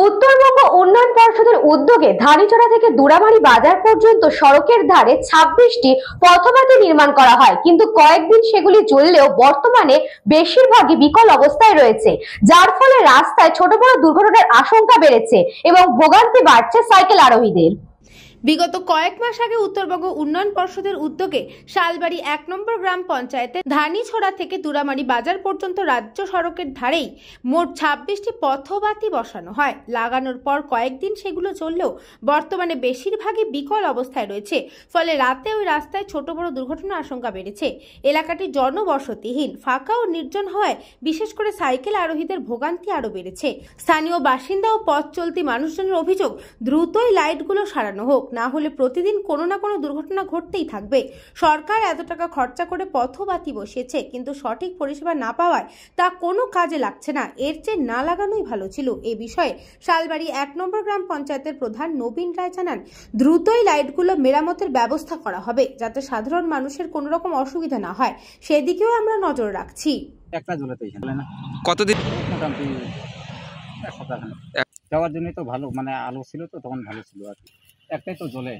উত্তরবঙ্গ উন্নয়ন পর্ষদের উদ্যোগে ধানীচড়া থেকে দুরামারি বাজার পর্যন্ত সড়কের ধারে 26টি পথবাতি নির্মাণ করা হয়, কিন্তু কয়েকদিন সেগুলি চললেও বর্তমানে বেশিরভাগই বিকল অবস্থায় রয়েছে, যার ফলে রাস্তায় ছোট বড় দুর্ঘটনার আশঙ্কা বেড়েছে এবং ভোগান্তি বাড়ছে সাইকেল আরোহীদের। বিগত কয়েক মাস আগে উত্তরবঙ্গ উন্নয়ন পর্ষদের উদ্যোগে শালবাড়ি 1 নম্বর গ্রাম পঞ্চায়েতে ধানীছড়া থেকে দুরামারি বাজার পর্যন্ত রাজ্য সড়কের ধারেই মোট 26টি পথবাতি বসানো হয়। লাগানোর পর কয়েকদিন সেগুলো চললেও বর্তমানে বেশিরভাগই বিকল অবস্থায় রয়েছে, ফলে রাতে ওই রাস্তায় ছোট বড় দুর্ঘটনার আশঙ্কা বেড়েছে। এলাকাটি জনবসতিহীন, ফাঁকা ও নির্জন হওয়ায় বিশেষ করে সাইকেল আরোহীদের ভোগান্তি আরো বেড়েছে। স্থানীয় বাসিন্দা ও পথ চলতি মানুষজনের অভিযোগ, দ্রুতই লাইটগুলো সারানো হোক, না হলে প্রতিদিন কোনো না কোনো দুর্ঘটনা ঘটতেই থাকবে। সরকার এত টাকা খরচা করে পথবাতি বসিয়েছে, কিন্তু সঠিক পরিষেবা না পাওয়ায় তা কোনো কাজে লাগছে না। এর চেয়ে না লাগানোই ভালো ছিল। এ বিষয়ে শালবাড়ি 1 নম্বর গ্রাম পঞ্চায়েতের প্রধান নবীন রায় জানান, দ্রুতই লাইটগুলো মেরামতের ব্যবস্থা করা হবে, যাতে সাধারণ মানুষের কোনো রকম অসুবিধা না হয়, সেদিকেও আমরা নজর রাখছি। একটা জ্বলেতেই না কতদিন মোটামুটি এক সপ্তাহ যাওয়ার জন্যই তো ভালো, মানে আলো ছিল তো তখন ভালো ছিল আর কি, একটাই তো জ্বলে।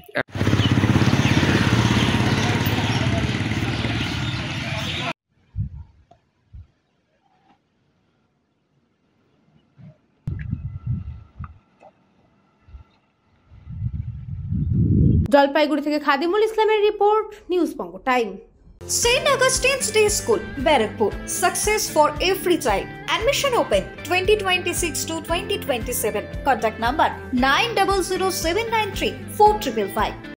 জলপাইগুড়ি থেকে খাদিমুল ইসলামের report, news Banga time. St. Augustine's Day School, Barakpur. Success for every child. Admission open 2026 to 2027. Contact number 900793 4555.